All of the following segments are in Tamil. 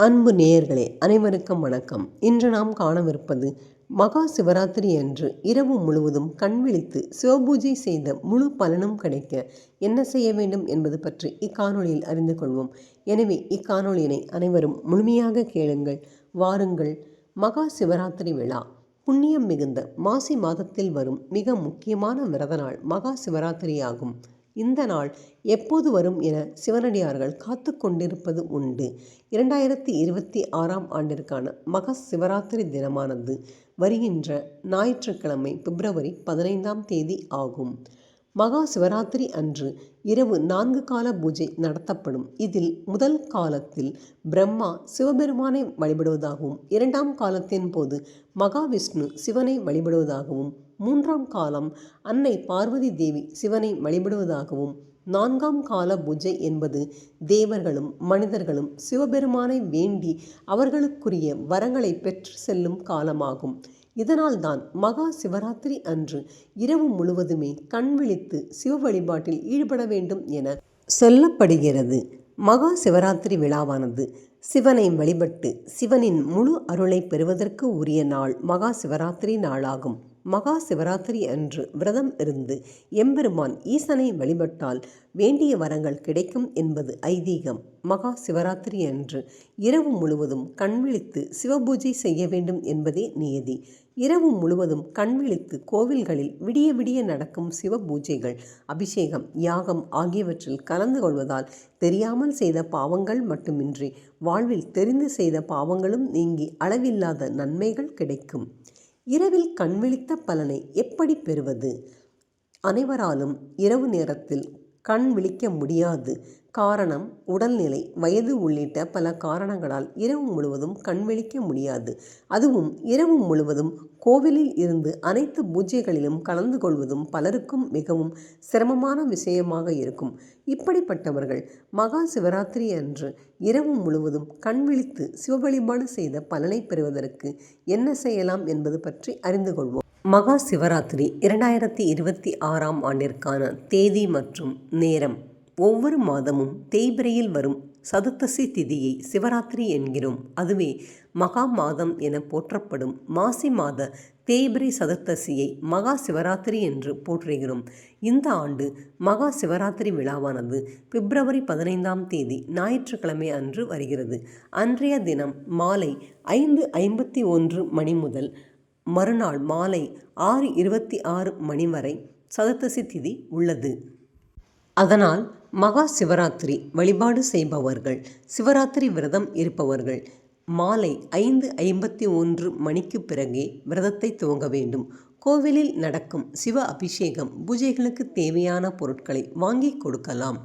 அன்பு நேயர்களே, அனைவருக்கும் வணக்கம். இன்று நாம் காணவிருப்பது மகா சிவராத்திரி அன்று இரவு முழுவதும் கண்விழித்து சிவபூஜை செய்த முழு பலனும் கிடைக்க என்ன செய்ய வேண்டும் என்பது பற்றி இக்காணொளியில் அறிந்து கொள்வோம். எனவே இக்காணொளியினை அனைவரும் முழுமையாக கேளுங்கள். வாருங்கள். மகா சிவராத்திரி விழா புண்ணியம் மிகுந்த மாசி மாதத்தில் வரும் மிக முக்கியமான விரத நாள் மகா சிவராத்திரி ஆகும். இந்த நாள் எப்போது வரும் என சிவனடியார்கள் காத்து கொண்டிருப்பது உண்டு. 2026ஆம் ஆண்டிற்கான மகா சிவராத்திரி தினமானது வருகின்ற ஞாயிற்றுக்கிழமை பிப்ரவரி 15ஆம் தேதி ஆகும். மகா சிவராத்திரி அன்று இரவு 4 கால பூஜை நடத்தப்படும். இதில் முதல் காலத்தில் பிரம்மா சிவபெருமானை வழிபடுவதாகவும், 2ஆம் காலத்தின் போது மகாவிஷ்ணு சிவனை வழிபடுவதாகவும், 3ஆம் காலம் அன்னை பார்வதி தேவி சிவனை வழிபடுவதாகவும், 4ஆம் கால பூஜை என்பது தேவர்களும் மனிதர்களும் சிவபெருமானை வேண்டி அவர்களுக்குரிய வரங்களை பெற்று செல்லும் காலமாகும். இதனால்தான் மகா சிவராத்திரி அன்று இரவு முழுவதுமே கண் விழித்து சிவ வழிபாட்டில் ஈடுபட வேண்டும் என சொல்லப்படுகிறது. மகா சிவராத்திரி விழாவானது சிவனை வழிபட்டு சிவனின் முழு அருளை பெறுவதற்கு உரிய நாள் மகா சிவராத்திரி நாளாகும். மகா சிவராத்திரி அன்று விரதம் இருந்து எம்பெருமான் ஈசனை வழிபட்டால் வேண்டிய வரங்கள் கிடைக்கும் என்பது ஐதீகம். மகா சிவராத்திரி அன்று இரவு முழுவதும் கண்விழித்து சிவபூஜை செய்ய வேண்டும் என்பதே நியதி. இரவு முழுவதும் கண்விழித்து கோவில்களில் விடிய விடிய நடக்கும் சிவ பூஜைகள், அபிஷேகம், யாகம் ஆகியவற்றில் கலந்து கொள்வதால் தெரியாமல் செய்த பாவங்கள் மட்டுமின்றி வாழ்வில் தெரிந்து செய்த பாவங்களும் நீங்கி அளவில்லாத நன்மைகள் கிடைக்கும். இரவில் கண்விழித்த பலனை எப்படி பெறுவது? அனைவராலும் இரவு நேரத்தில் கண் விழிக்க முடியாது. காரணம் உடல்நிலை, வயது உள்ளிட்ட பல காரணங்களால் இரவு முழுவதும் கண் விழிக்க முடியாது. அதுவும் இரவு முழுவதும் கோவிலில் இருந்து அனைத்து பூஜைகளிலும் கலந்து கொள்வதும் பலருக்கும் மிகவும் சிரமமான விஷயமாக இருக்கும். இப்படிப்பட்டவர்கள் மகா சிவராத்திரி அன்று இரவு முழுவதும் கண் விழித்து சிவ வழிபாடு செய்த பலனை பெறுவதற்கு என்ன செய்யலாம் என்பது பற்றி அறிந்து கொள்வோம். மகா சிவராத்திரி 2026ஆம் ஆண்டிற்கான தேதி மற்றும் நேரம். ஒவ்வொரு மாதமும் தேய்பிரையில் வரும் சதுர்த்தசி திதியை சிவராத்திரி என்கிறோம். அதுவே மகா மாதம் என போற்றப்படும் மாசி மாத தேய்பிரை சதுர்த்தசியை மகா சிவராத்திரி என்று போற்றுகிறோம். இந்த ஆண்டு மகா சிவராத்திரி விழாவானது பிப்ரவரி 15ஆம் தேதி ஞாயிற்றுக்கிழமை அன்று வருகிறது. அன்றைய தினம் மாலை 5:51 மணி முதல் மறுநாள் மாலை 6:26 மணி வரை சதுர்த்தசி திதி உள்ளது. அதனால் மகா சிவராத்திரி வழிபாடு செய்பவர்கள், சிவராத்திரி விரதம் இருப்பவர்கள் மாலை 5:51 மணிக்கு பிறகே விரதத்தை துவங்க வேண்டும். கோவிலில் நடக்கும் சிவ அபிஷேகம் பூஜைகளுக்கு தேவையான பொருட்களை வாங்கி கொடுக்கலாம்.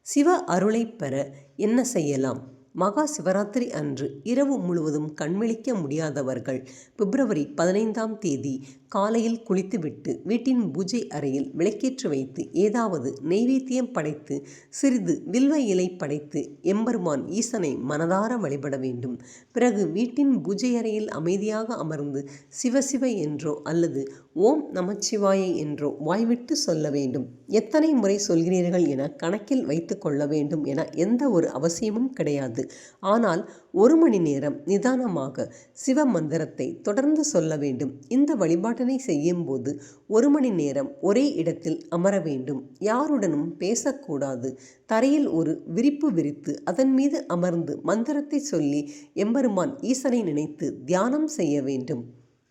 சிவ அருளை பெற என்ன செய்யலாம்? மகா சிவராத்திரி அன்று இரவு முழுவதும் கண்விழிக்க முடியாதவர்கள் பிப்ரவரி 15ஆம் தேதி காலையில் குளித்துவிட்டு வீட்டின் பூஜை அறையில் விளக்கேற்றி வைத்து ஏதாவது நெய்வேத்தியம் படைத்து சிறிது வில்வ இலை படைத்து எம்பெருமான் ஈசனை மனதார வழிபட வேண்டும். பிறகு வீட்டின் பூஜை அறையில் அமைதியாக அமர்ந்து சிவசிவ என்றோ அல்லது ஓம் நமச்சிவாய என்றோ வாய்விட்டு சொல்ல வேண்டும். எத்தனை முறை சொல்கிறீர்கள் என கணக்கில் வைத்து கொள்ள வேண்டும் என எந்த ஒரு அவசியமும் கிடையாது. ஆனால் 1 மணி நேரம் நிதானமாக சிவ மந்திரத்தை தொடர்ந்து சொல்ல வேண்டும். இந்த வழிபாட்டினை செய்யும் போது 1 மணி நேரம் ஒரே இடத்தில் அமர வேண்டும். யாருடனும் பேசக்கூடாது. தரையில் ஒரு விரிப்பு விரித்து அதன் மீது அமர்ந்து மந்திரத்தை சொல்லி எம்பெருமான் ஈசனை நினைத்து தியானம் செய்ய வேண்டும்.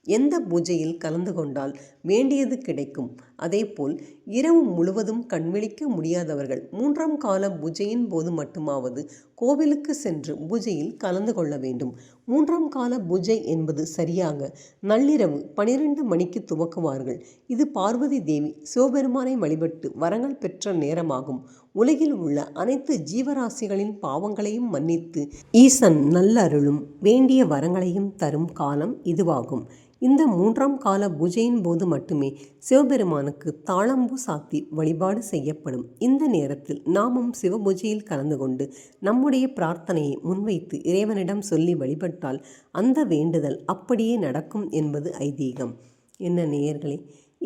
எந்த பூஜையில் கலந்து கொண்டால் வேண்டியது கிடைக்கும். அதேபோல் இரவு முழுவதும் கண்விழிக்க முடியாதவர்கள் 3ஆம் கால பூஜையின் போது மட்டுமாவது கோவிலுக்கு சென்று பூஜையில் கலந்து கொள்ள வேண்டும். 3ஆம் கால பூஜை என்பது சரியாக நள்ளிரவு 12 மணிக்கு துவக்குவார்கள். இது பார்வதி தேவி சிவபெருமானை வழிபட்டு வரங்கள் பெற்ற நேரமாகும். உலகில் உள்ள அனைத்து ஜீவராசிகளின் பாவங்களையும் மன்னித்து ஈசன் நல்ல அருளும் வேண்டிய வரங்களையும் தரும் காலம் இதுவாகும். இந்த 3ஆம் கால பூஜையின் போது மட்டுமே சிவபெருமானுக்கு தாளம்பூ சாத்தி வழிபாடு செய்யப்படும். இந்த நேரத்தில் நாமும் சிவபூஜையில் கலந்து கொண்டு நம்முடைய பிரார்த்தனையை முன்வைத்து இறைவனிடம் சொல்லி வழிபட்டால் அந்த வேண்டுதல் அப்படியே நடக்கும் என்பது ஐதீகம். என்ன நேயர்களே,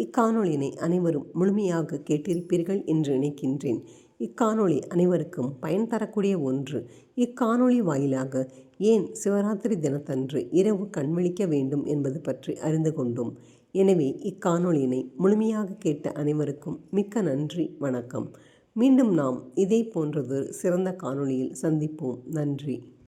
இக்காணொளியினை அனைவரும் முழுமையாக கேட்டிருப்பீர்கள் என்று நினைக்கின்றேன். இக்காணொளி அனைவருக்கும் பயன் தரக்கூடிய ஒன்று. இக்காணொளி வாயிலாக ஏன் சிவராத்திரி தினத்தன்று இரவு கண்விழிக்க வேண்டும் என்பது பற்றி அறிந்து கொண்டோம். எனவே இக்காணொளியினை முழுமையாக கேட்ட அனைவருக்கும் மிக்க நன்றி, வணக்கம். மீண்டும் நாம் இதே போன்றதொரு சிறந்த காணொளியில் சந்திப்போம். நன்றி.